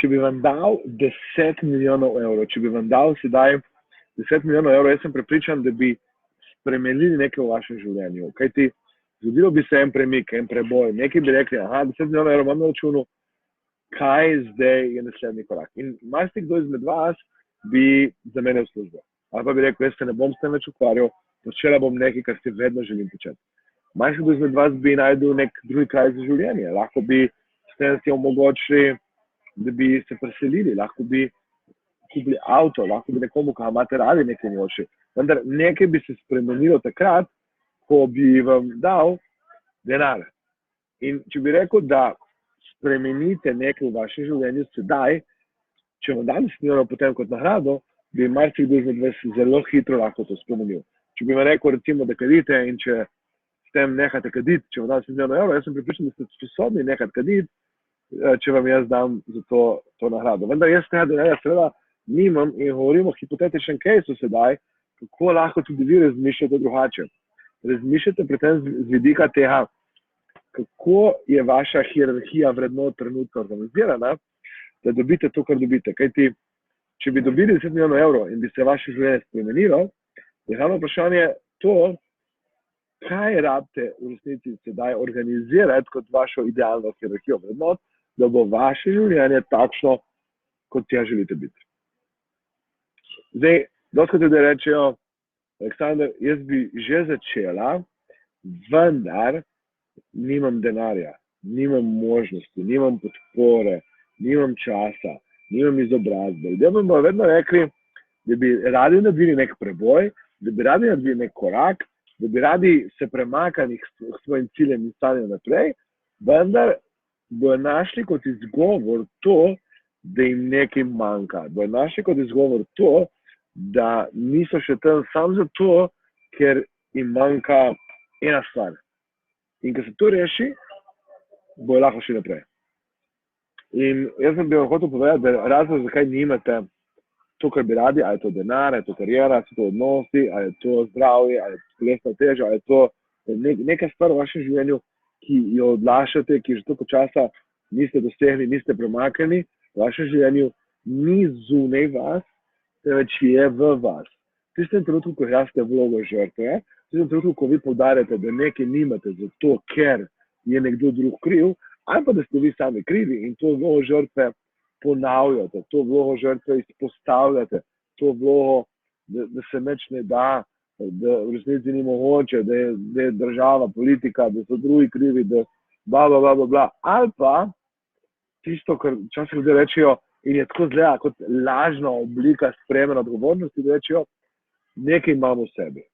če bi vam dal 10 milijonov evrov, če bi vam dal sedaj 10 milijonov evrov, jaz sem prepričan, da bi spremenili nekaj v vašem življenju. Kajti zgodilo bi se en premik, en preboj, nekaj bi rekli, 10 milijonov evrov imam na računu, kaj zdaj je naslednji korak. In marsikdo izmed vas bi zamenjal službo. Ali pa bi rekel, jaz se ne bom s tem več ukvarjal, počela bom nekaj, kar si vedno želim početi. Marsikdo izmed vas bi najdel nek drugi kraj za življenje. Lahko bi s tem si omogočili, da bi se preselili, lahko bi kupili avto, lahko bi nekomu, ki imate radi, nekaj moči. Vendar nekaj bi se spremenilo takrat, ko bi vam dal denar. In če bi rekel, da spremenite nekaj v vašem življenju sedaj, če vam danes milijonov potem kot nagrado, bi marsikdo izmed vas zelo hitro lahko to spremenil. Če bi vam rekel, recimo, da kadite in če s tem nehate kaditi, če vam danes milijonov evrov, jaz sem pripričan, da ste sposobni nehati kaditi, če vam jaz dam za to nagrado. Vendar jaz tega denarja seveda nimam in govorimo o hipotetičnem case-u sedaj, kako lahko tudi vi razmišljate drugače. Razmišljate pri tem z vidika tega, kako je vaša hierarhija vrednot trenutno organizirana, da dobite to, kar dobite. Kajti, če bi dobili 10 milijonov evrov in bi se vaše življenje spremenilo, je glavno vprašanje to, kaj rabite v resnici sedaj organizirati kot vašo idealno hierarhijo vrednot, da bo vaše življenje takšno, kot ja želite biti. Zdaj, doskrat ljudje rečejo, Aleksandar, jaz bi že začela, vendar nimam denarja, nimam možnosti, nimam podpore, nimam časa, nimam izobrazbe. Ljudje bi bodo vedno rekli, da bi radi naredili nek preboj, da bi radi naredili nek korak, da bi radi se premakali s svojim ciljem in stanjem naprej, vendar bodo našli kot izgovor to, da jim nekaj manjka. Bodo našli kot izgovor to, da niso še tam sam zato, ker jim manjka ena stvar. In ko se to reši, bojo lahko še naprej. In jaz bi vam hotel povedati, da razlog, zakaj nimate to, kar bi radi, ali je to denar, ali je to karijera, ali so to odnosi, ali je to zdravje, ali je to telesna teža, ali je to neka stvar v vašem življenju, ki jo odlašate, ki že toliko časa niste dosegli, niste premaknili, v vašem življenju ni zunaj vas, temveč je v vas. V tistem trenutku, ko igrate vlogo žrtve, v tistem trenutku, ko vi poudarjate, da nekaj nimate zato, ker je nekdo drug kriv, ali pa da ste vi sami krivi in to vlogo žrtve ponavljate, to vlogo žrtve izpostavljate, to vlogo, da se meč ne da, da v resnici ni mogoče, da je država, politika, da so drugi krivi, da bla, bla, bla, bla. Ali pa tisto, kar včasih ljudje rečejo, in je tako zgleda kot lažna oblika sprejemanja odgovornosti, da rečejo, nekaj imam v sebi,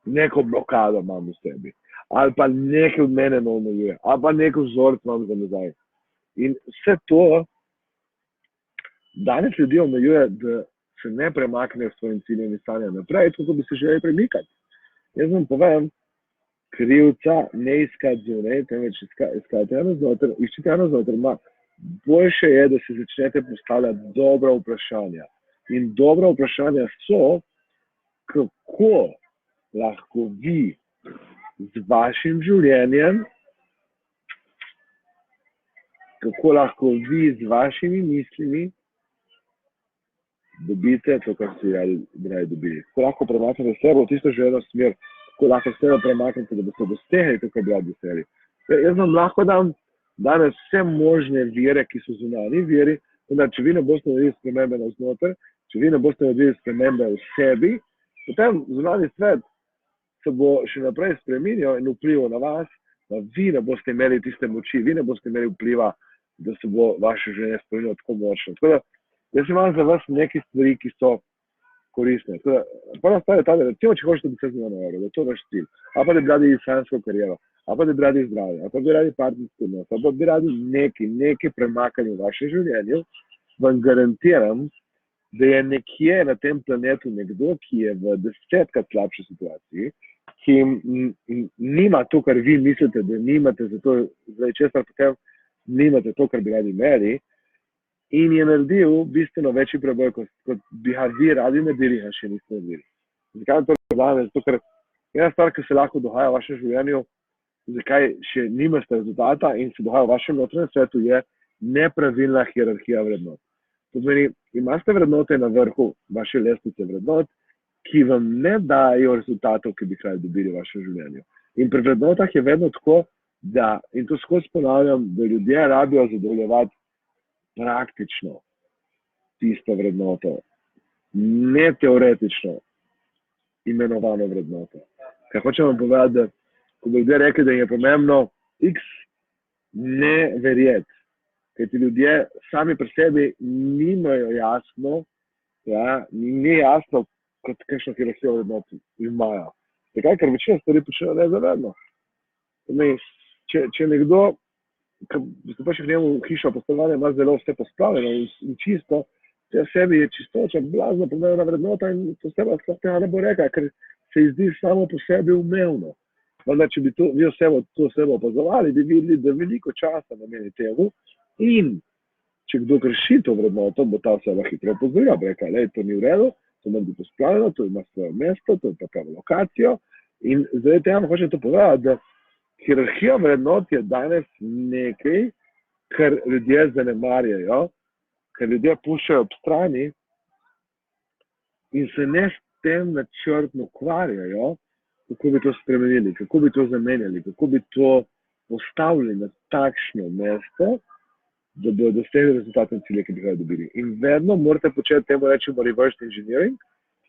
neko blokado imam v sebi, ali pa nekaj od mene ne omejuje, ali pa neko vzorec imam za nazaj. In vse to danes ljudi omejuje, da se ne premaknejo s svojim ciljem in stanjem naprej, tako bi se želeli premikati. Jaz vam povem, krivca ne iskati zunaj, temveč iskati eno znotraj, iščite eno znotraj. Boljše je, da se začnete postavljati dobra vprašanja. In dobra vprašanja so, kako lahko vi z vašim življenjem, kako lahko vi z vašimi mislimi dobite to, kar si radi dobili. Kako lahko premaknete sebe v tisto željeno smer, kako lahko sebe premaknete, da boste dosegli to, kar bi radi dosegli. Jaz vam lahko dam danes vse možne vire, ki so zunanji viri, vendar če vi ne boste naredili spremembe navznoter, če vi ne boste naredili spremembe v sebi, potem zunanji svet se bo še naprej spreminjal in vplival na vas, da vi ne boste imeli tiste moči, vi ne boste imeli vpliva, da se bo vaše življenje spremenilo tako močno. Tako da, jaz imam za vas nekaj stvari, ki so koristne. Prva stvar je ta, da recimo, če hočete 10 milijonov evrov, da je to vaš cilj, ali pa da bi radi sanjsko kariero, ali pa da bi radi zdravje, ali pa bi radi partnerski odnos, ali pa bi radi nekaj premakanja v vašem življenju, vam garantiram, da je nekje na tem planetu nekdo, ki je v 10-krat slabši situaciji, ki nima to, kar vi mislite, da nimate, zato zdaj česar potem nimate to, kar bi radi imeli, in je naredil bistveno večji preboj, kot bi ga vi radi naredili, a še niste naredili. Zakaj to predlagam? Zato, ker ena stvar, ki se lahko dogaja v vašem življenju, zakaj še nimate rezultata in se dogaja v vašem notranjem svetu, je, nepravilna hierarhija vrednot. To pomeni, imate vrednote na vrhu vaše lestvice vrednot, ki vam ne dajo rezultatov, ki bi jih radi dobili v vašem življenju. In pri vrednotah je vedno tako, da, in to skozi ponavljam, da ljudje rabijo zadovoljevati praktično tisto vrednoto, ne teoretično imenovano vrednoto. Kaj hočem vam povedati, da ko bi ljudje rekli, da jim je pomembno X, ne verjeti. Ker ti ljudje sami pri sebi nimajo jasno, ni jasno, kot kakšno hierarhijo vrednot imajo. Zakaj? Ker večina stvari počnejo nezavedno. Če nekdo, ki se pač v njemu hišo postavljanja, ima zelo vse postavljeno in čisto, v sebi je čistoča, blazno pomembna vrednota in to seba tega ne bo rekla, ker se ji zdi samo po sebi umevno. Vendar, če bi vi to osebo opazovali, bi videli, da veliko časa nameni temu in če kdo krši to vrednoto, bo ta oseba hitro opozorila, bo rekla, to ni v redu, to mora biti pospravljeno, to ima svoje mesto, to je pa pravo lokacijo. In zdaj tega hočem to povedati, da hierarhija vrednot je danes nekaj, kar ljudje zanemarjajo, ker ljudje puščajo ob strani in se ne s tem načrtno ukvarjajo, kako bi to spremenili, kako bi to zamenjali, kako bi to postavili na takšno mesto, da bodo dosegli rezultatne cilje, ki bi ga dobili. In vedno morate početi temu rečemo reverse engineering,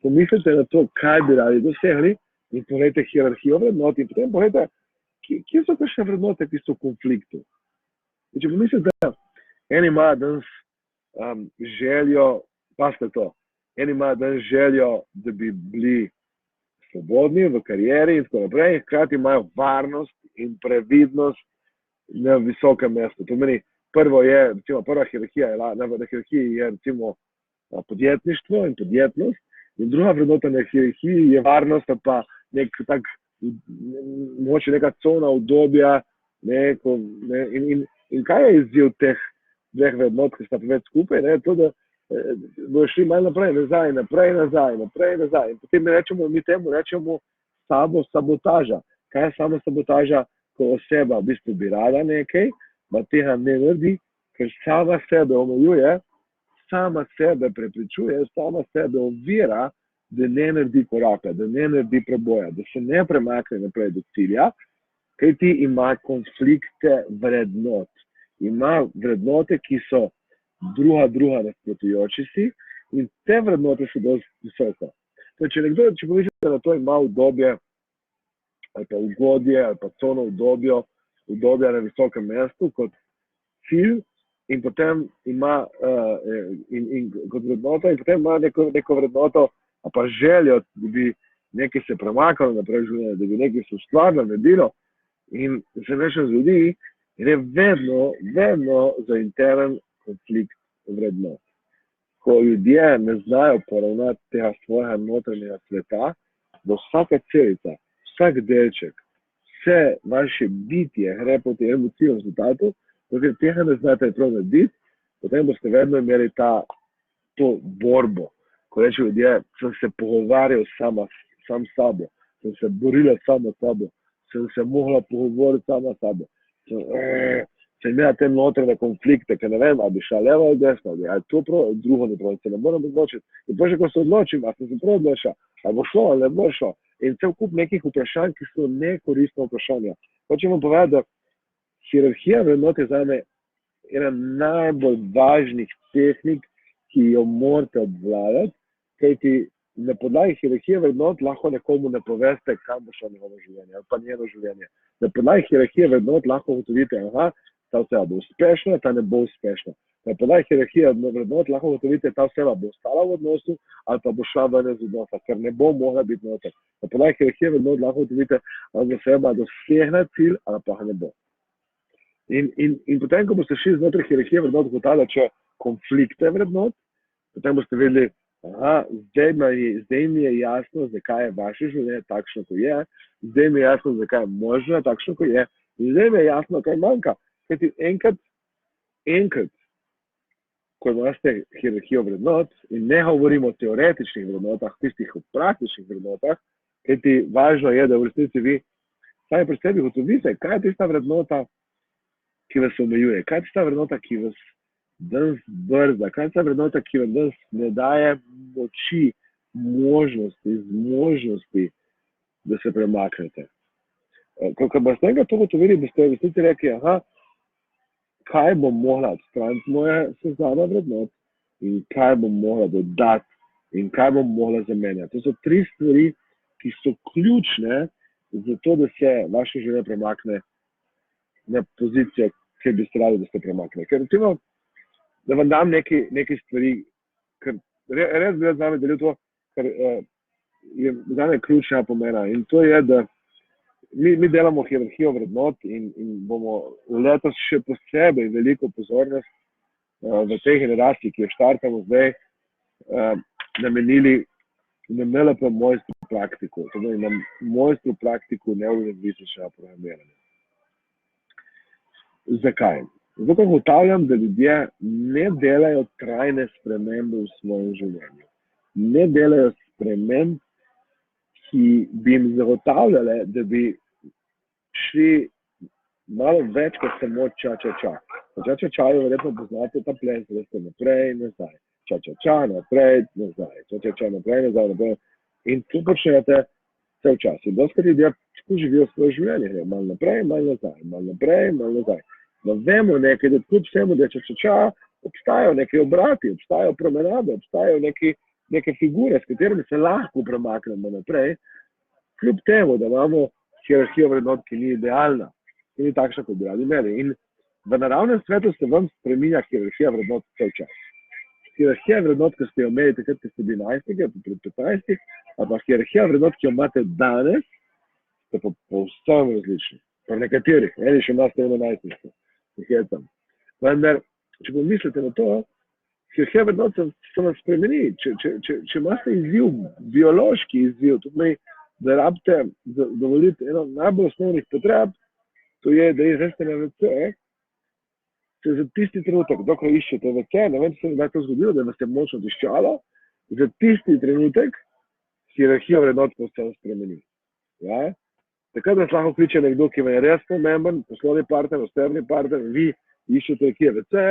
pomislite na to, kaj bi radi dosegli in pogledajte hierarhijo vrednot in potem pogledajte, kje so kakšne vrednote, ki so v konfliktu. In če pomislite, da eni imajo danes željo, pasite to, eni imajo danes željo, da bi bili svobodni v karieri in tako naprej, hkrati imajo varnost in previdnost na visokem mestu. To meni, prva hierarhija na hierarhiji je recimo podjetništvo in podjetnost in druga vrednota na hierarhiji je varnost pa nek tak mogoče neka cona obdobja in kaj je izziv teh dveh vrednot, ki sta povedali skupaj, to, da bojo šli malo naprej, nazaj. In potem mi temu rečemo sabotaža. Kaj je sabotaža, ko oseba v bistvu bi rada nekaj, pa tega ne naredi, ker sama sebe omejuje, sama sebe prepričuje, sama sebe ovira, da ne naredi koraka, da ne naredi preboja, da se ne premakne naprej do cilja, kaj ti ima konflikte vrednot. Ima vrednote, ki so druga nasprotujoči si in te vrednote so dosti visoko. Če pomislite na to, ima obdobje ali pa ugodje ali pa cono obdobja na visokem mestu kot cilj in potem ima kot vrednoto in potem ima neko vrednoto ali pa željo, da bi nekaj se premakalo naprej v življenju, da bi nekaj se ustvarilo, naredilo in se nekaj zgodi, je vedno za intern konflikt vrednot. Ko ljudje ne znajo poravnati tega svojega notranjega sveta, da vsaka celica, vsak delček, vse vaše bitje gre proti enemu cilju rezultatu, dokler tega ne znate prav narediti, potem boste vedno imeli to borbo. Ko reče ljudje, sem se pogovarjal sam s sabo, sem se borila sama s sabo, sem se mogla pogovoriti sama s sabo. Sem imela te notranje konflikte, ker ne vem, ali bi šla levo ali desno, ali to prav, drugo ne prav, se ne moram odločiti. In potem, ko se odločim, ali sem se prav odločila, ali bo šlo ali ne bo šlo. In cel kup nekih vprašanj, ki so nekoristna vprašanja. Hočem vam povedati, da hierarhija vrednot je zame ena najbolj važnih tehnik, ki jo morate obvladati, kajti na podlagi hierarhije vrednot lahko nekomu ne poveste, kam bo šlo njegovo življenje ali pa njeno življenje. Na podlagi hierarhije vrednot lahko ugotovite, ta oseba bo uspešna, ta ne bo uspešna. Na podlagi hierarhije vrednot lahko ugotovite, ta oseba bo ostala v odnosu ali pa bo šla ven iz odnosa, ker ne bo mogla biti noter. Na podlagi hierarhije vrednot lahko ugotovite, ali oseba dosegne cilj ali pa ga ne bo. In potem, ko boste šli znotraj hierarhije vrednot, ugotavljate, če konflikte vrednot, potem boste vedeli, zdaj mi je jasno, zakaj je vaše življenje takšno, ko je, zdaj mi je jasno, zakaj je možno takšno, ko je, in zdaj mi je jasno, kaj manjka. Kajti enkrat, ko imate hierarhijo vrednot, in ne govorimo o teoretičnih vrednotah, tistih o praktičnih vrednotah, kajti važno je, da v resnici vi sami pri sebi ugotovite, kaj je tista vrednota, ki vas omejuje? Kaj je ta vrednota, ki vas danes brza? Kaj je ta vrednota, ki vam danes ne daje moči, možnosti, zmožnosti, da se premaknete? Ko boste enkrat to ugotovili, boste si rekli, aha, kaj bom mogla odstraniti moje seznama vrednot in kaj bom mogla dodati in kaj bom mogla zamenjati. To so 3 stvari, ki so ključne za to, da se vaše življenje premakne na pozicijo, kjer bi se radi, da se premakne. Ker recimo, da vam dam nekaj stvari, ker res bi z nami delil to, ker je za me ključna pomena. In to je, da mi delamo hierarhijo vrednot in bomo letos še posebej veliko pozornost v tej generaciji, ki jo štartamo zdaj, namenili na NLP mojstru praktiku, torej na mojstru praktiku neurolingvističnega programiranja. Zakaj? Zato, ker ugotavljam, da ljudje ne delajo trajne spremembe v svojem življenju. Ne delajo sprememb, ki bi jim zagotavljale, da bi šli malo več kot samo ča-ča-ča. Ča-ča-čaju verjetno poznate ta ples, da ste naprej in nazaj. Ča-ča-ča, naprej, nazaj. Ča-ča-ča, naprej, nazaj. In to počnete cel čas. In doskrat ljudje tako živijo svoje življenje. Malo naprej, malo nazaj. Malo naprej, malo nazaj. No, vemo nekaj, da kljub vsemu, da ča-ča-ča, obstajajo neki obrati, obstajajo promenade, obstajajo neke figure, s katerimi se lahko premaknemo naprej, kljub temu, da imamo hierarhijo vrednot, ki ni idealna, ki ni takšna, kot bi radi imeli. In v naravnem svetu se vam spreminja hierarhija vrednot vse čas. Hierarhija vrednot, ki ste jo imeli takrat, ko ste bili najstniki, pred 15, ali pa hierarhija vrednot, ki jo imate danes, ste pa povsem različni. Pa nekaterih, eni še imate eno najstništvo. Vendar, če pomislite na to, hierarhija vrednot se vam spremeni. Če imate izziv, biološki izziv, to pomeni, da rabite zadovoljiti eno najbolj osnovnih potreb, to je, da izveste na WC, se za tisti trenutek, dokaj iščete WC, ne vem, če se mi to zgodilo, da vas je močno tiščalo, za tisti trenutek hierarhija vrednot povsem spremeni. Ja? Takrat vas lahko kliče nekdo, ki vam je res pomemben, poslovni partner, osebni partner, vi iščete, ki je WC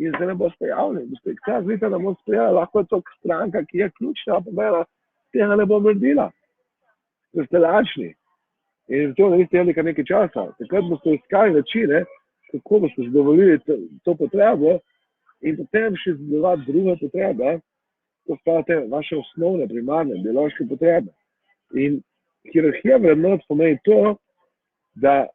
in se ne boste javili. Boste kaj zlite, da boste sprejeli, lahko je to stranka, ki je ključna, pomena, tega ne bom naredila. Da ste lačni in to ne niste imeli kar nekaj časa. Takrat boste iskali načine, kako boste zadovoljili to potrebo in potem še zadovoljati druge potrebe, to stavate vaše osnovne, primarne, biološke potrebe. In hierarhija vrednot pomeni to, da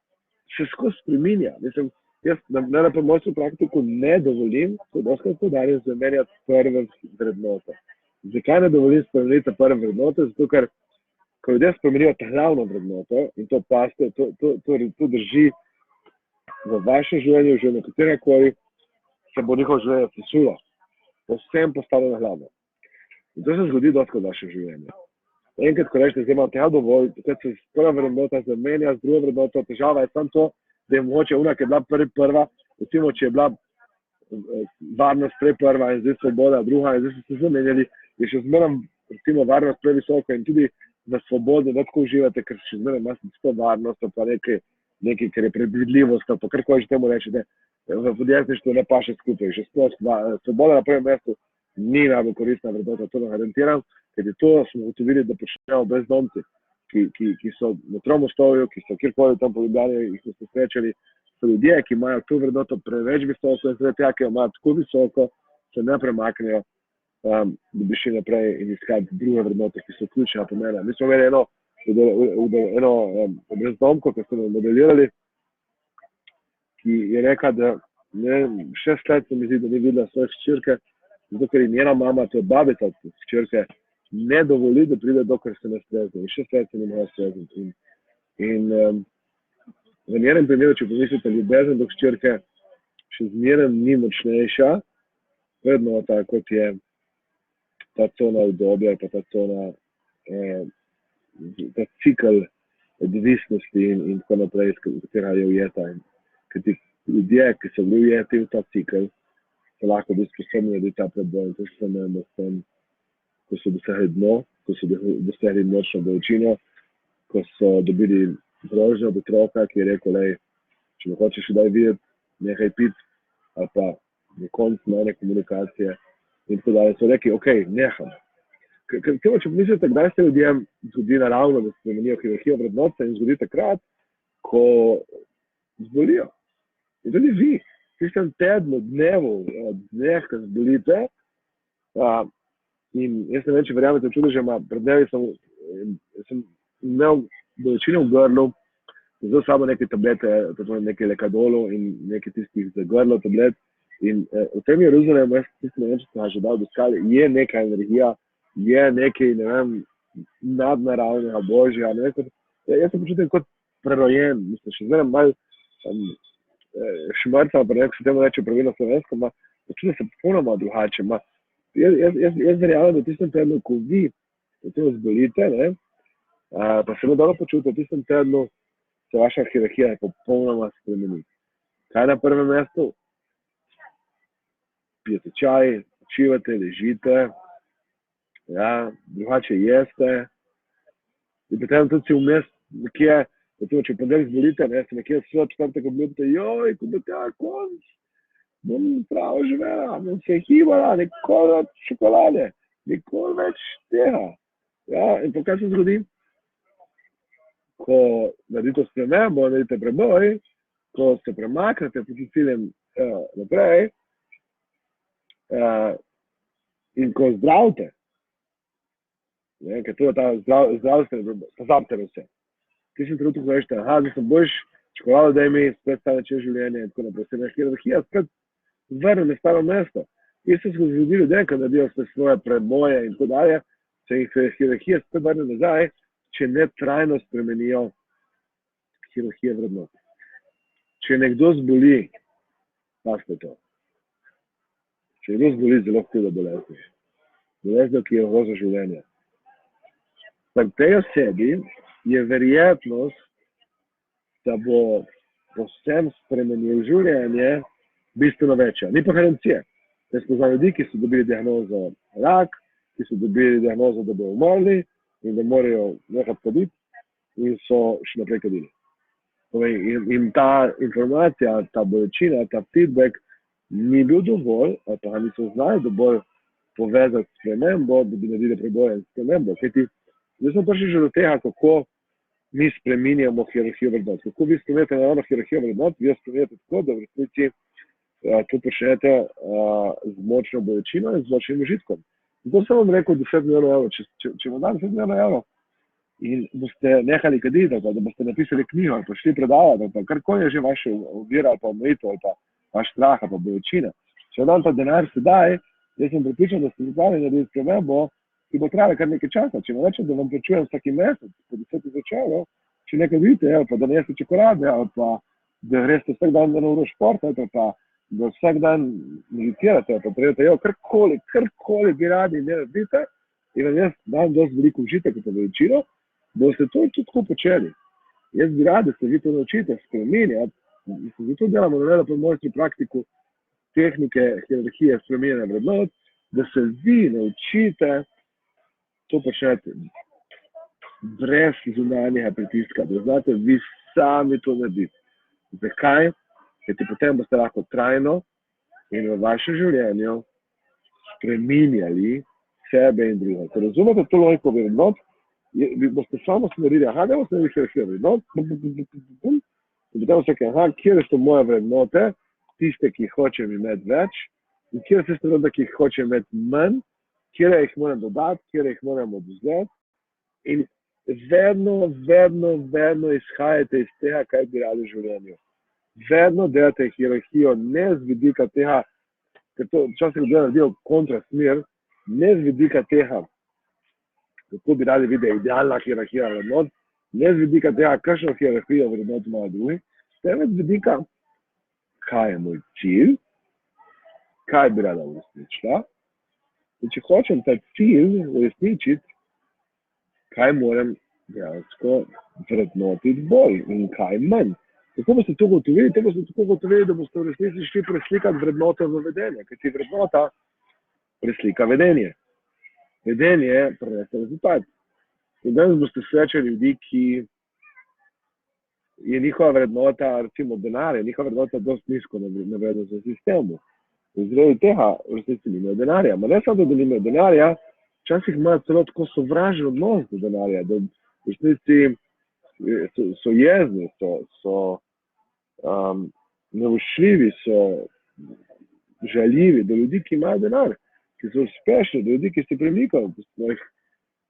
se skozi spreminja. Mislim, jaz na mojstru praktiku ne dovolim, to doskrat podarjam, zamenjati prve vrednote. Zakaj ne dovolim spremeniti prve vrednote? Zato, ker ko ljudje spremenijo ta glavno vrednoto in to paste, to drži v vašem življenju, že na katerekoli, se bo njihovo življenje sesulo. Povsem postalo na glavno. In to se zgodi doskrat v vašem življenju. Enkrat, ko rečete, zdaj imam tega dovolj, takrat se prva vrednota zamenja z drugo vrednoto, težava je samo to, da je mogoče ona, ki je bila prva, recimo, če je bila varnost prej prva in zdaj svoboda druga in zdaj so se zamenjali, je še zmeraj, recimo, varnost prej visoka in tudi na svobodi ne tako uživate, ker še zmeraj imate to varnost, pa nekaj, kar je predvidljivost, pa karkoli že temu rečete, v podjetništvu ne paše skupaj. Že sploh svoboda na prvem mestu ni najbolj koristna vrednota, to ne garantiram, ker je to smo ugotovili, da počnejo brezdomci, ki so na Tromostovju, ki so kjerkoli tam po Ljubljani, jih so se srečali, so ljudje, ki imajo to vrednoto preveč visoko in zaradi tega, ki jo imajo tako visoko, se ne premaknejo, da bi šli naprej in iskati druge vrednote, ki so ključnega pomena. Mi smo imeli eno brezdomko, ki smo modelirali, ki je rekla, da 6 let se mi zdi, da ni videla svoje hčerke, zato ker je njena mama, to je babica hčerke, ne dovoli, da pride, dokler se ne strezne. In 6 let se ne more strezniti. In v njenem primeru, če pomislite, ljubezen do hčerke še zmeraj ni močnejša, vrednota, kot je ta cona obdobja, pa ta cona, ta cikl odvisnosti in tako naprej, iz katerega je ujeta. Ker ti ljudje, ki so bili ujeti v ta cikl, so lahko bili sposobni narediti ta preboj. To se ne s tem, ko so dosegli dno, ko so dosegli močno bolečino, ko so dobili grožnjo od otroka, ki je rekel, če me hočeš kdaj videti, nehaj piti, ali pa na koncu mene komunikacije in tako dalje. So rekli, ok, neham. Ker če mislite, kdaj se ljudem zgodi naravno, da spremenijo hierarhijo vrednot, se jim zgodi takrat, ko zbolijo. In tudi vi, v tistem tednu, dneh, ko zbolite, in jaz ne vem, če verjamete v čudežema, pred dnevi sem imel bolečine v grlu, zelo sabo neke tablete, nekaj lekadolu in nekaj tistih za grlo tablet. In v tem Jeruzalemu, jaz tistim, ne vem, če sem že dal obiskali, je neka energija, je nekaj, ne vem, nadnaravnega, božja. Ne vem, jaz se počutim kot prerojen, mislim, še zdaj malo šmrca, pa nekaj se temu reče pravilno slovensko, počutim se popolnoma drugače. Jaz verjamem, da v tistem tednu, ko vi potem zbolite, ne, pa se dobro počutite, v tistem tednu se vaša hierarhija popolnoma spremeni. Kaj na prvem mestu? Pijete čaj, počivate, ležite, ja, drugače jeste. In potem tudi si vmes nekje, če ponedeljek zbolite, ne, si nekje vse četrtek obljubite, joj, ko bo ta konc, bom prav živela, bom se hibala, nikoli več čokolade, nikoli več tega. Ja, in pa kaj se zgodi? Ko naredite spremembo, naredite preboj, ko se premaknete proti ciljem naprej, in ko zdravite, ker to je ta zdravstveni, pozabite na vse. Ti si trenutno rečete, zdaj sem boljš, čokolado daj mi, spet ta način življenja in tako naprej. Se je hierarhija spet vrne na staro mesto. Isto se zgodi ljudem, ko naredijo svoje preboje in tako dalje, se jih hierarhija spet vrne nazaj, če ne trajno spremenijo hierarhije vrednot. Če nekdo zboli, pazite to. Če nekdo zboli, zelo hudo bolezni. Bolezni, ki je ogroža življenje. Pri tej osebi je verjetnost, da bo povsem spremenil življenje, bistveno večja. Ni pa garancije. Jaz poznam ljudi, ki so dobili diagnozo rak, ki so dobili diagnozo, da bodo umrli in da morajo nekaj kaditi in so še naprej kadili. In ta informacija, ta bolečina, ta feedback ni bil dovolj, ali pa niso znali dovolj povezati s spremembo, da bi naredili preboje s spremembo. Zdaj smo prišli že do tega, kako mi spreminjamo hierarhijo vrednot. Kako vi spremenjate naravno hierarhijo vrednot, vi jo spremenjate tako, da v resnici to počnete z močno bolečino in z močnim užitkom. In to sem vam rekel 10 milijonov evrov. Če vam dam 10 milijonov evrov in boste nehali kaditi, da boste napisali knjigo ali pa šli predavati, ali pa karkoli je že vaše ovira ali pa omejitev ali pa vaš strah ali pa bolečina. Če vam dam ta denar sedaj, jaz sem pripričan, da ste pripravljeni narediti spremembo, ki bo trajala kar nekaj časa. Če vam rečem, da vam plačujem vsaki mesec po 10,000 evrov, če nekaj vidite, ali pa da ne jeste čokolade, ali pa da greste vsak dan na uro šport, ali pa da vsak dan meditirate, ali pa prejete, karkoli bi radi ne naredite, in vam jaz dam dosti veliko užitek in poveličino, boste to tudi tako počeli. Jaz bi rad, da se vi to naučite spremenjati, zato delamo na mojstri praktiku tehnike hierarhije spremenjanja vrednot, da se vi naučite to počnete brez zunanjega pritiska, da znate vi sami to narediti. Zakaj? Ker ti potem boste lahko trajno in v vašem življenju spreminjali sebe in druge. Ko razumete to logiko vrednot, vi boste samo smerili, da boste naredili hierarhijo vrednot, in potem boste rekli, kje so moje vrednote, tiste, ki jih hočem imeti več, in kje so tiste vrednote, ki jih hočem imeti manj, kjer jih moram dodati, kjer jih moram odvzeti. In vedno izhajate iz tega, kaj bi radi v življenju. Vedno delate hierarhijo, ne z vidika tega, ker to včasih ljudje naredijo kontrasmer, ne z vidika tega, kako bi radi videli idealna hierarhija vrednot, ne z vidika tega, kakšno hierarhijo vrednot imajo drugi, temveč z vidika, kaj je moj cilj, kaj bi rada uresničila. In če hočem ta cilj uresničiti, kaj moram dejansko vrednotiti bolj in kaj manj. Kako boste to gotovili? To boste tako gotovili, da boste v resnici šli preslikati vrednote v vedenje, ker ti vrednota preslika vedenje. Vedenje prenese rezultat. In danes boste srečali ljudi, ki je njihova vrednota, recimo denar, je njihova vrednota dosti nizko na vrednostnem sistemu. Zaradi tega v resnici nimajo denarja. Ma ne samo, da nimajo denarja, včasih imajo celo tako sovražen odnos do denarja, da v resnici so jezni, so neušljivi, so žaljivi do ljudi, ki imajo denar, ki so uspešni, do ljudi, ki se premikajo po svojih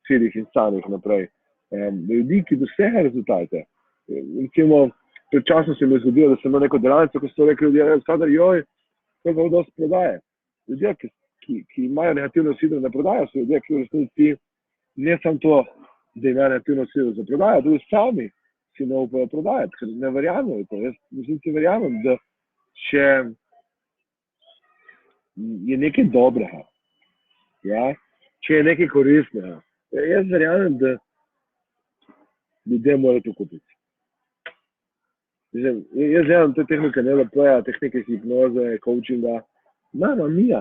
ciljih in sanjih naprej, do ljudi, ki dosegajo rezultate. Recimo, pred časom se mi je zgodilo, da sem imel neko delavnico, ko so rekli ljudje, Sadar, joj, to je dosti prodaje. Ljudje, ki imajo negativno sidro na prodajo, so ljudje, ki v resnici ne samo to, da imajo negativno sidro za prodajo, tudi sami si ne upajo prodajati, ker ne verjamem v to. Jaz v resnici verjamem, da če je nekaj dobrega, ja, če je nekaj koristnega, jaz verjamem, da ljudje morajo to kupiti. Jaz gledam te tehnike NLP-ja, tehnike hipnoze, coachinga, mama mia.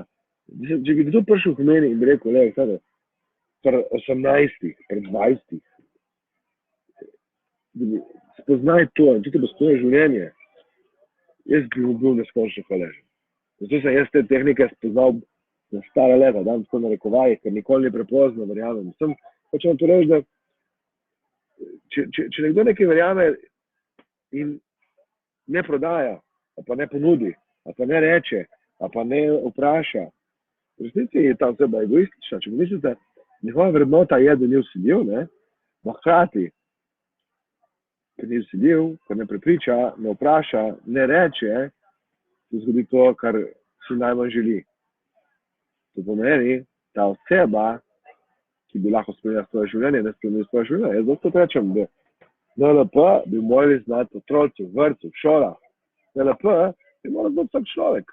Če bi kdo prišel k meni in bi rekel, pri 18, pri 20, spoznaj to in tudi bo svoje življenje, jaz bi bil neskončno hvaležen. Zato sem jaz te tehnike spoznal na stara leta, dam tako na rekovajih, ker nikoli ni prepozno, verjamem. Hočem to reči, da če nekdo nekaj verjame in ne prodaja, a pa ne ponudi, a pa ne reče, a pa ne vpraša, v resnici je ta oseba egoistična. Če pomislite, njihova vrednota je, da ni vsiljiv, ma hkrati, ker ni vsiljiv, ker ne prepriča, ne vpraša, ne reče, se zgodi to, kar si najmanj želi. To pomeni, ta oseba, ki bi lahko spremenila svoje življenje, ne spremenila svoje življenje. Jaz dosto rečem, da NLP bi morali znati otroci v vrtcu, v šolah. NLP bi moral znati vsak človek.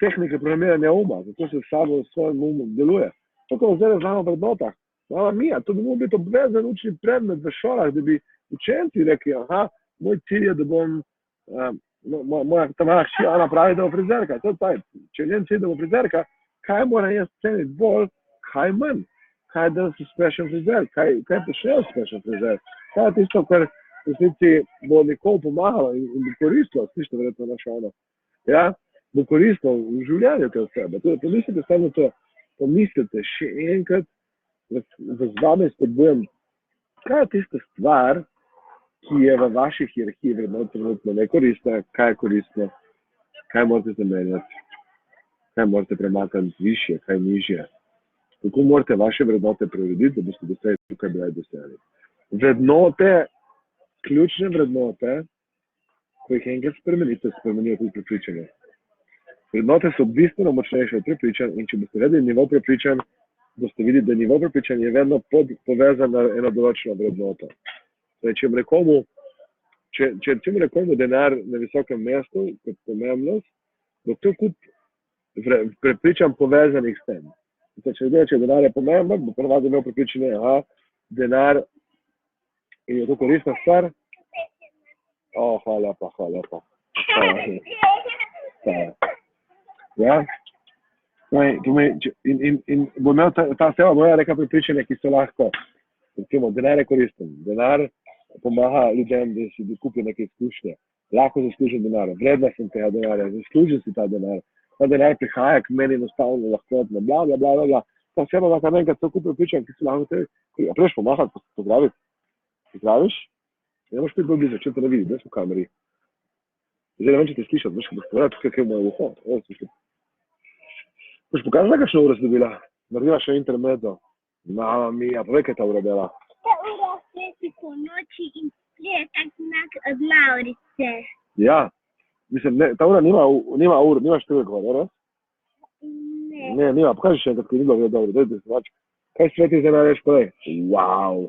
Tehnike programiranja uma, zato se sabo s svojim umom deluje. To, ko zdaj znamo v vrednotah, mama mia, to bi moral biti obvezen učni predmet v šolah, da bi učenci rekli, aha, moj cilj je, da bom, moja hči Ana pravi, da bo frizerka. To je taj. Če njen cilj, da bo frizerka, kaj mora jaz ceniti bolj, kaj manj? Kaj je danes uspešen frizer? Kaj počne uspešen frizer? Kaj je tisto, kar v resnici bo nekomu pomagalo in bo koristilo, slište verjetno naša Ana, ja? Bo koristilo v življenju te osebe. Pomislite samo to, pomislite še enkrat, z vami spodbujam, kaj je tista stvar, ki je v vaši hierarhiji vrednot trenutno nekoristna, kaj je koristno, kaj morate zamenjati, kaj morate premakniti više, kaj nižje. Kako morate vaše vrednote preurediti, da boste dosegli tukaj bile dosegli. Vrednote, ključne vrednote, ko jih enkrat spremenite, spremenijo tudi prepričanje. Vrednote so bistveno močnejše od prepričanj in če boste vedeli nivo prepričanj, boste videli, da nivo prepričanj je vedno povezan na eno določeno vrednoto. Torej, če recimo nekomu denar na visokem mestu, kot pomembnost, bo to kup prepričanj povezanih s tem. Če denar je pomemben, bo prva imel prepričanje, denar in je to koristna stvar. Hvala lepa. Ja? In bo imel ta oseba moja neka prepričanja, ki so lahko, recimo, denar je koristen, denar pomaga ljudem, da si kupijo neke izkušnje, lahko zaslužim denar, vredna sem tega denarja, zaslužim si ta denar. Ta denar prihaja k meni enostavno, lahkotno, bla. Ta oseba ima kar nekaj tako prepričanj, ki so lahko tebi. A prejš pomahati, pozdraviti? Pozdraviš? Ne moš piti bolj blizu, če te ne vidi, brez v kameri. Zdaj ne vem, če te slišati, veš, ko boš povedati, kakaj je moje uho. Boš pokazala, kakšno uro si dobila? Naredila še intermezzo. Mama mia, povej, kaj ta ura dela. Ta ura sveti po noči in prije tak znak od Maurice. Ja. Mislim, ta ura nima ur, nima številk, ne? Ne, nima. Pokaži še enkrat, ko ni bilo dobro. Dajte se vač. Kaj sveti zdaj največ prej? Wow.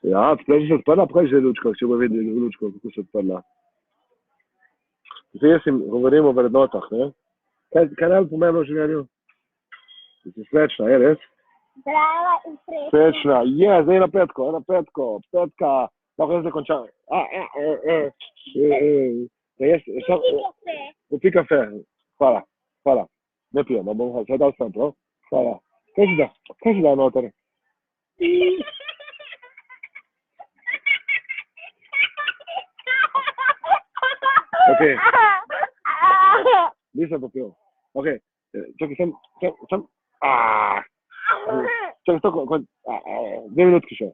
Ja, splež se odprla, pokaži zdaj lučko, če bo vedeli lučko, kako se odprla. Zdaj jaz jim govorim o vrednotah, ne? Kaj najbolj pomembno v življenju? Da si srečna, je res? Zdrava in srečna. Srečna, zdaj na petko, petka. Lahko jaz zakončam. Popi kafe. Hvala. Ne pijem, bom vse dal sem, prav? Hvala. Kaj si da noter? Ok. Nisem popil. Ok. Čakaj, sem. Čakaj, 2 minutki še.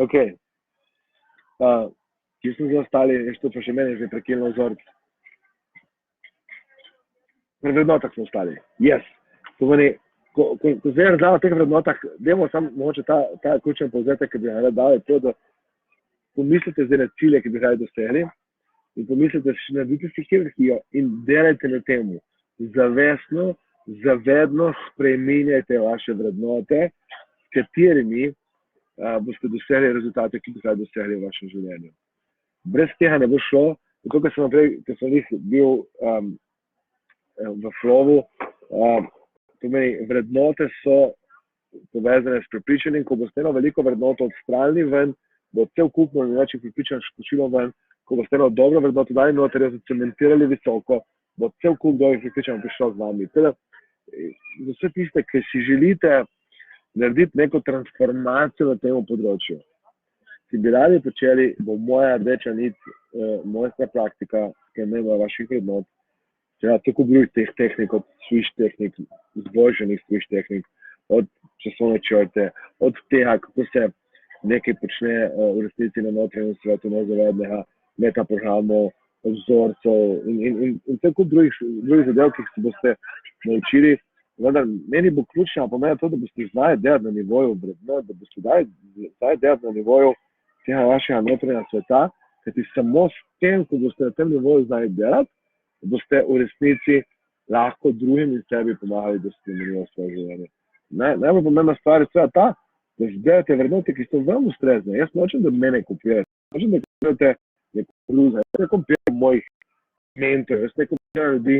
Ok. Kje smo zdaj ostali, to pa še meni že prekinilo vzorc. Pri vrednotah smo ostali. Yes. To meni, ko zdaj razgleda o teh vrednotah, dajmo samo mogoče ta ključen povzetek, ki bi ga dal, je to, da pomislite zdaj na cilje, ki bi ga dosegli in pomislite, naredite si hierarhijo in delajte na temu. Zavestno, zavedno spreminjajte vaše vrednote, s katerimi boste dosegli rezultate, ki bi ga dosegli v vašem življenju. Brez tega ne bo šlo, tako kot sem naprej, ker sem bil v flowu, pomeni, vrednote so povezane s prepričanjem, ko boste eno veliko vrednoto odstranili ven, bo cel kup način prepričanj škočilo ven, ko boste eno dobro vrednoto dali noter, jo zacementirali visoko, bo cel kup dobrih prepričanj prišel z vami. Teda, za vse tiste, ki si želite narediti neko transformacijo na tem področju, ki bi radi počeli, bo moja rdeča nit, mojstra praktika, ki je nema vaših vrednot, tako drugih teh tehnik, od swish tehnik, izboljšanih swish tehnik, od časovne črte, od tega, kako se nekaj počne v resnici na notranjem svetu nezavednega, metaprogramov, vzorcev in tako drugih zadev, ki se boste naučili. Vendar, meni bo ključno pomeni to, da boste znali delati na nivoju vrednot, da boste znali delati na nivoju tega vašega notranjega sveta, kajti samo s tem, ko boste na tem nivoju znali delati, boste v resnici lahko drugim in sebi pomagali, da spremenijo svoje življenje. Najbolj pomembna stvar je ta, da zbirate vrednote, ki so vam ustrezne. Jaz nočem, da mene kopirate. Nočem, da kopirate neko drugo. Jaz ne kopiram mojih mentorjev, jaz ne kopiram ljudi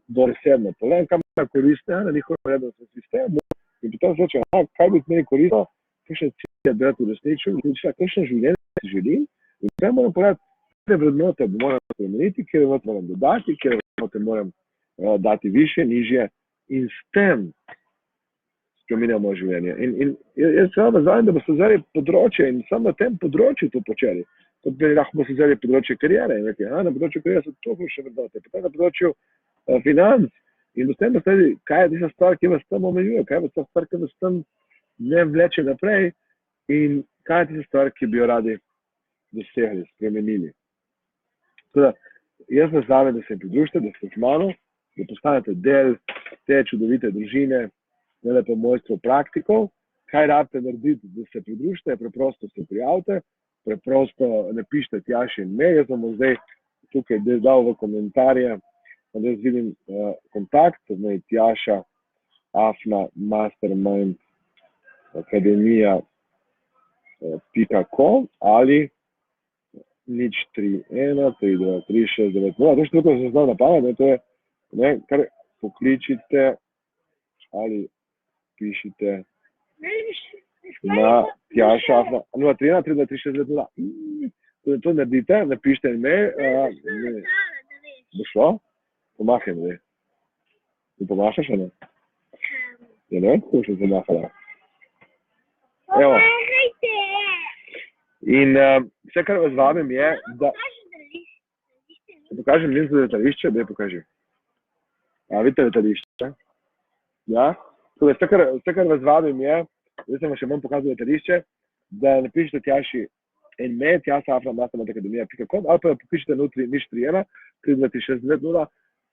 doresedno. Pogledam, kam me koriste na njihovem vrednostnem sistemu in potem se rečem, kaj bi meni koristilo, kakšne cilje bi rad uresničil, kakšno življenje si želim in potem moram pogledati, te vrednote moram spremeniti, kjer vrednote moram dodati, kjer vrednote moram dati više, nižje in s tem spreminjamo moje življenje. In jaz se vam zavem, da boste vzeli področje in samo na tem področju to počeli. To bi lahko boste vzeli področje karijere in rekli, na področju karijere so to še vrednote, potem na področju financ in boste postavili, kaj je tista stvar, ki vas tam omejuje, kaj je tista stvar, ki vas tam ne vleče naprej in kaj je tista stvar, ki bi jo radi dosegli, spremenili. Teda, jaz vas zavem, da se pridružite, da ste z mano, da postanete del te čudovite družine, ne le pa mojstrov praktikov. Kaj rabite narediti, da se pridružite, preprosto se prijavite, preprosto napišite Tjaši in me, jaz vam zdaj tukaj dal v komentarje, da jaz vidim kontakt, Tjaša @mastermind akademija.com ali 031 323 690. To še tukaj sem znal na pamet, to je, kar pokličite ali pišite na Tjaša 031 323 690. To naredite, napišite ime. Bo šlo? Pomahaj mi. Ti pomahaš, ali ne? Ja, ne vem, kako še pomahala. Evo. In vse, kar vas vabim, je, da pokažem link za letališče, da je pokažem. Vidite letališče? Ja? Vse, kar vas vabim, je, zdaj sem vam še manj pokazal letališče, da napišete Tjaši in me, tjaša@mastermind.com ali pa jo popišete notri 031 323 690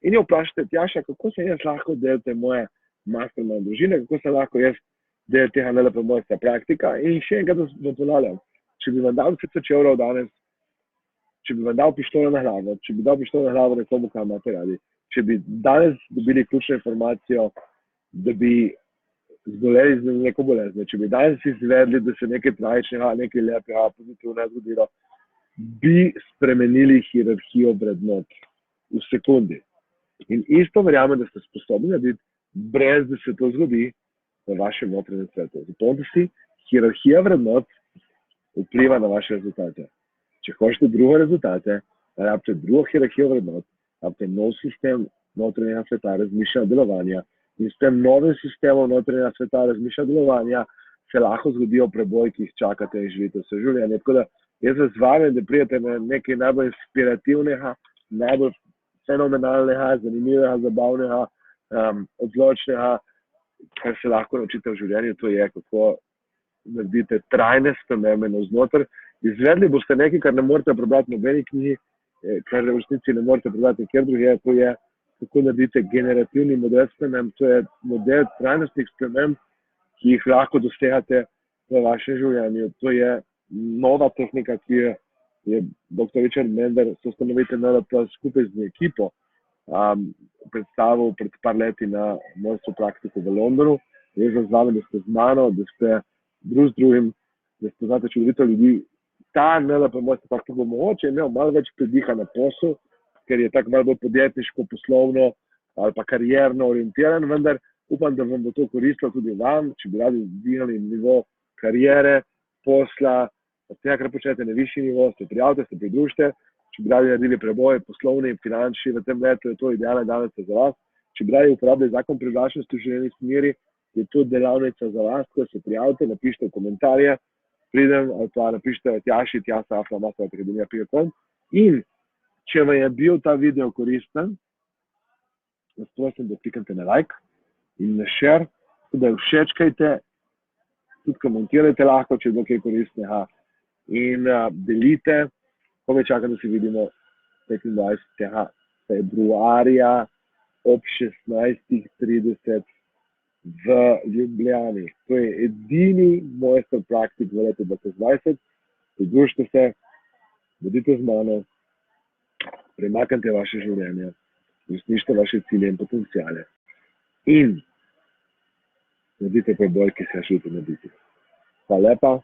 in jo vprašate, Tjaša, kako se jaz lahko del te moje mastermind družine, kako se lahko jaz del tega NLP mojstra praktika in še enkrat vam ponavljam, če bi vam dal 1000 evrov danes, če bi vam dal pištolo na glavo, če bi dal pištolo na glavo nekomu, kaj imate radi, če bi danes dobili ključno informacijo, da bi zboleli z neko bolezne, če bi danes izvedli, da se nekaj tragičnega, nekaj lepega, pozitivno zgodilo, bi spremenili hierarhijo vrednot v sekundi. In isto verjamem, da ste sposobni narediti, brez da se to zgodi v vašem notranjem svetu. Zato, da si hierarhija vrednot vpliva na vaše rezultate. Če hočete druge rezultate, rabite drugo hierarhijo vrednot, rabite nov sistem notranjega sveta, razmišljanja delovanja in s tem novim sistemom notranjega sveta, razmišljanja delovanja se lahko zgodijo preboj, ki jih čakate in želite vse življenje. Tako da Jaz vas vabim, da pridete na nekaj najbolj inspirativnega, najbolj fenomenalnega, zanimivega, zabavnega, odločnega, kar se lahko naučite v življenju, to je, kako naredite trajne spremembe navznoter. Izvedli boste nekaj, kar ne morete prebrati v nobeni knjigi, kar v resnici ne morete prebrati nikjer drugje, to je, kako naredite generativni model sprememb, to je model trajnostnih sprememb, ki jih lahko dosegate v vašem življenju. To je nova tehnika, ki je dr. Richard Mender, soustanovitelj NLP, skupaj z ekipo predstavil pred par leti na Mojstru praktiko v Londonu. Jaz vas vabim, da ste z mano, da ste drug z drugim, da spoznate čudovito ljudi. Ta NLP Mojster praktik bo mogoče imel malo več prediha na posel, ker je tako malo bolj podjetniško, poslovno ali pa karierno orientiran, vendar upam, da vam bo to koristilo tudi vam, če bi radi dvignili nivo kariere, posla, tega, kar počnete na višji nivo, se prijavite, se pridružite. Če bi radi naredili preboj poslovni in finančni v tem letu, je to idealna delavnica za vas. Če bi radi uporabljali zakon privlačnosti v življenjski smeri, je to delavnica za vas, ko se prijavite, napišite komentarje, pridem ali pa napišite tjaši@masteracademia.com. In če vam je bil ta video koristen, vas prosim, da kliknete na like in na share, tudi všečkajte, tudi komentirajte lahko, če je bilo kaj koristnega, in delite. Ko me čakam, da se vidimo 25. februarja ob 16:30 v Ljubljani. To je edini Mojster praktik v letu 2020. Pridružite se, bodite z mano, premaknite vaše življenje, uresničite vaše cilje in potenciale. In naredite preboj, ki se želite narediti. Hvala lepa,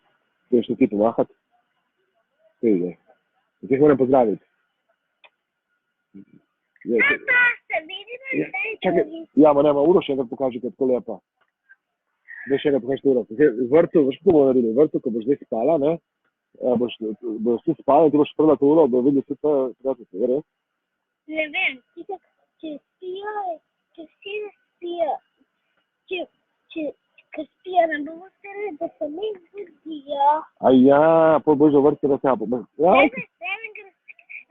hočeš ti pomahati? Zdaj moram pozdraviti. Tata, se vidimo zdaj. Čakaj, ja, ma nema, uro še enkrat pokaži, kaj je tako lepa. Zdaj še enkrat pokaži uro. V vrtu, veš, kako bomo naredili? V vrtu, ko boš zdaj spala, ne? Boš vsi spala, ti boš prva to uro, bo videl vse to, res? Ne vem, če spijo, če vsi spijo, če spijo, ne bomo stali, da se mi zbudijo. Ja, pol boš v vrtu razsapil.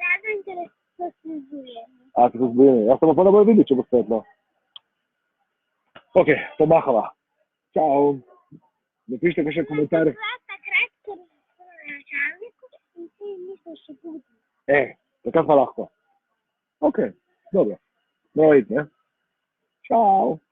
Razen, ker so se zbujeni. A, se so zbujeni. Jaz sem pa ne bojo videti, če bo svetlo. Ok, pomahava. Čau. Napišite kakšen komentar. Takrat, ker so na račalniku in ti niso še budi. Takrat pa lahko. Ok, dobro. Moramo iti, ne? Čau.